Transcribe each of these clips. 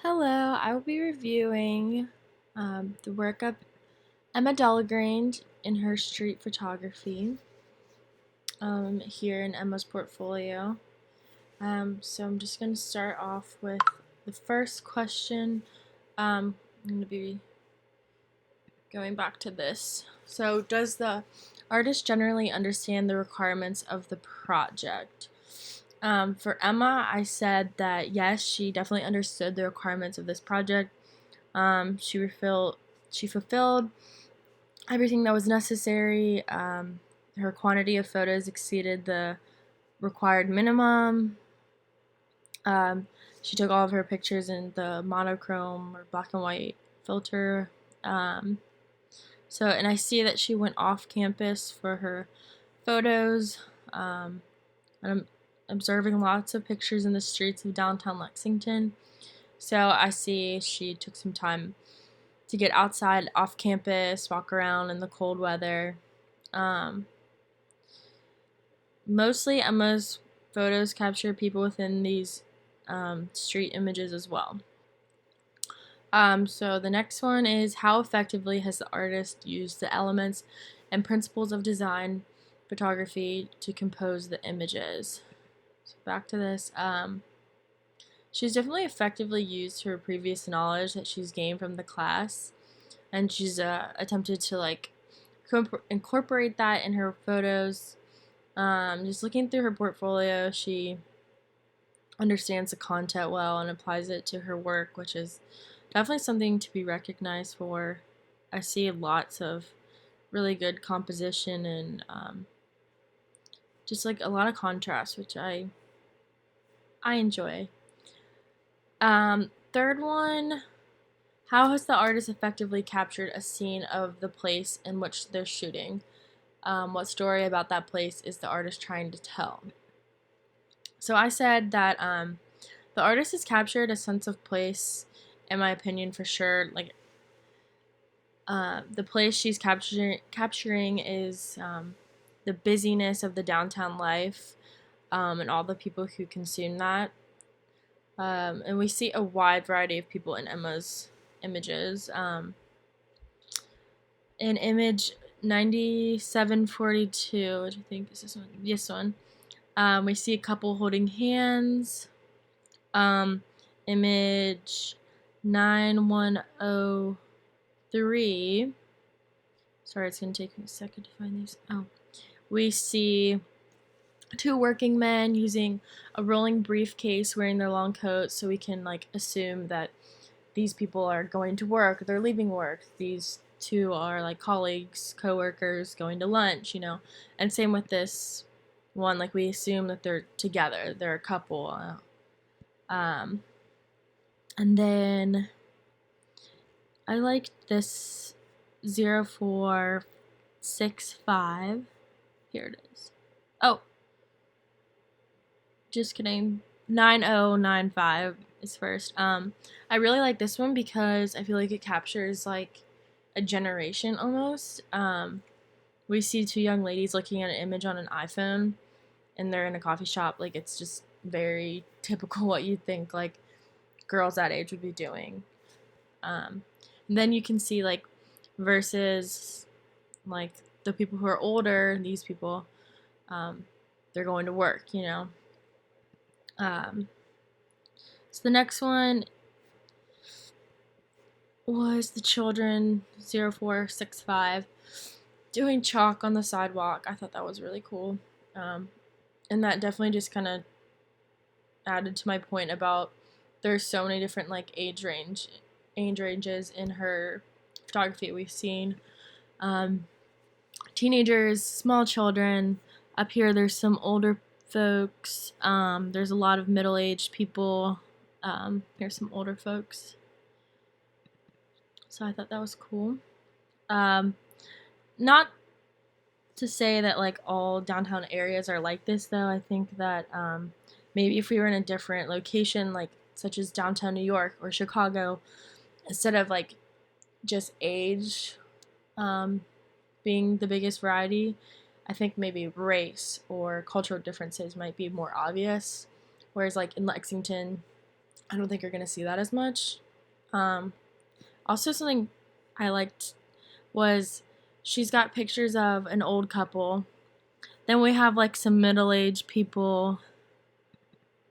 Hello, I will be reviewing the work of Emma Delagrange in her street photography here in Emma's portfolio. So I'm just going to start off with the first question. I'm going to be going back to this. So, does the artist generally understand the requirements of the project? For Emma, I said that yes, she definitely understood the requirements of this project. She fulfilled everything that was necessary. Her quantity of photos exceeded the required minimum. Um, she took all of her pictures in the monochrome or black and white filter. Um, and I see that she went off campus for her photos. And I'm observing lots of pictures in the streets of downtown Lexington. So I see she took some time to get outside off campus, walk around in the cold weather. Um, Mostly Emma's photos capture people within these street images as well. So the next one is, how effectively has the artist used the elements and principles of design photography to compose the images? So back to this. She's definitely effectively used her previous knowledge that she's gained from the class, and she's attempted to incorporate that in her photos. Just looking through her portfolio, she understands the content well and applies it to her work, which is definitely something to be recognized for. I see lots of really good composition and just like a lot of contrast, which I enjoy. Third one, how has the artist effectively captured a scene of the place in which they're shooting? What story about that place is the artist trying to tell? So I said that the artist has captured a sense of place, in my opinion, for sure. The place she's capturing is the busyness of the downtown life and all the people who consume that. And we see a wide variety of people in Emma's images. In image 9742, which I think is this one, we see a couple holding hands. Image 9103. Sorry, it's going to take me a second to find these. Oh. We see two working men using a rolling briefcase wearing their long coats, so we can assume that these people are going to work, they're leaving work. These two are colleagues, co-workers going to lunch. And same with this one, we assume that they're together, they're a couple. And then I like this 0465. Here it is. Oh, just kidding. 9095 is first. I really like this one because I feel like it captures a generation almost. We see two young ladies looking at an image on an iPhone, and they're in a coffee shop. It's just very typical what you'd think girls that age would be doing. And then you can see versus the people who are older, these people, they're going to work. So the next one was the children 0465 doing chalk on the sidewalk. I thought that was really cool. And that definitely just kind of added to my point about there's so many different age ranges in her photography we've seen. Teenagers, small children. Up here there's some older folks. There's a lot of middle-aged people. Here's some older folks. So I thought that was cool. Not to say that all downtown areas are like this, though. I think that maybe if we were in a different location, such as downtown New York or Chicago, instead of just age being the biggest variety, I think maybe race or cultural differences might be more obvious. Whereas in Lexington, I don't think you're going to see that as much. Also, something I liked was she's got pictures of an old couple. Then we have like some middle-aged people.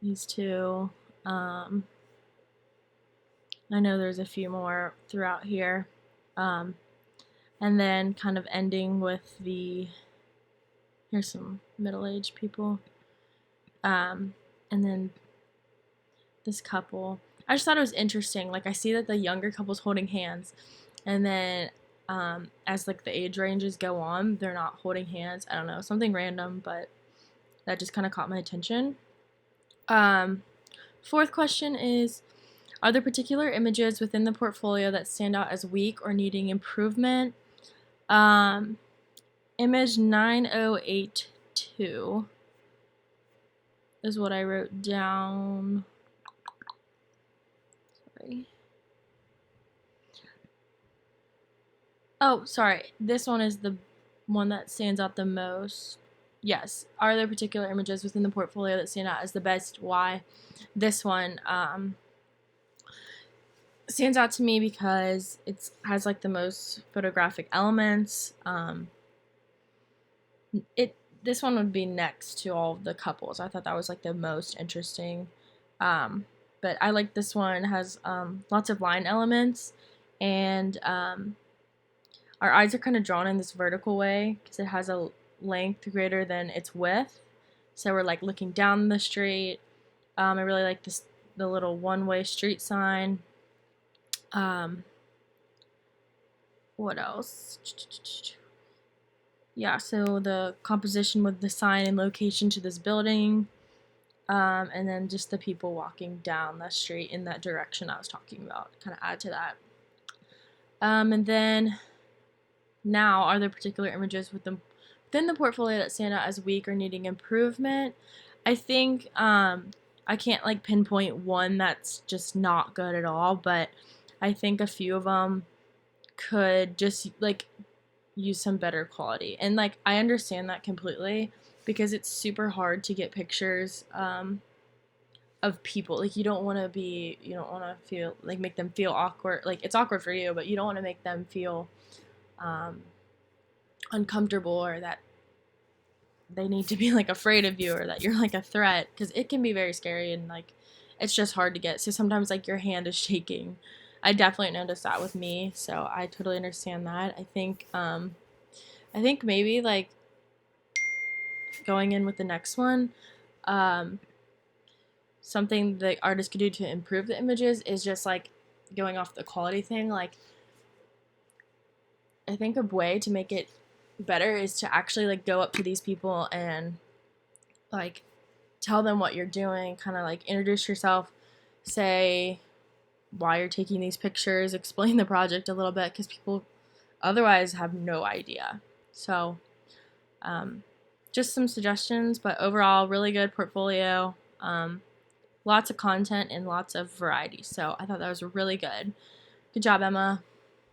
These two. I know there's a few more throughout here. And then kind of ending with here's some middle-aged people. And then this couple. I just thought it was interesting. Like, I see that the younger couple's holding hands, and then as like the age ranges go on, they're not holding hands. I don't know, something random, but that just kind of caught my attention. Fourth question is, are there particular images within the portfolio that stand out as weak or needing improvement? Image 9082 is what I wrote down. Sorry. Oh, sorry. This one is the one that stands out the most. Yes. Are there particular images within the portfolio that stand out as the best? Why? This one stands out to me because it has like the most photographic elements. This one would be next to all of the couples. I thought that was like the most interesting. But I like this one. It has lots of line elements, and our eyes are kind of drawn in this vertical way because it has a length greater than its width. So we're like looking down the street. I really like the little one-way street sign. What else? Yeah, so the composition with the sign and location to this building, and then just the people walking down the street in that direction I was talking about, kind of add to that. And then now, are there particular images within the portfolio that stand out as weak or needing improvement? I think I can't like pinpoint one that's just not good at all, but I think a few of them could just like use some better quality. And like I understand that completely because it's super hard to get pictures of people. Like you don't want to feel like make them feel awkward. Like it's awkward for you, but you don't want to make them feel uncomfortable or that they need to be like afraid of you or that you're like a threat, because it can be very scary and like it's just hard to get. So sometimes like your hand is shaking. I definitely noticed that with me, so I totally understand that. I think maybe like going in with the next one, something the artist could do to improve the images is just like going off the quality thing. Like I think a way to make it better is to actually like go up to these people and like tell them what you're doing, kind of like introduce yourself, say why you're taking these pictures, explain the project a little bit, because people otherwise have no idea. So just some suggestions, but overall really good portfolio, lots of content and lots of variety. So I thought that was really good. Good job, Emma.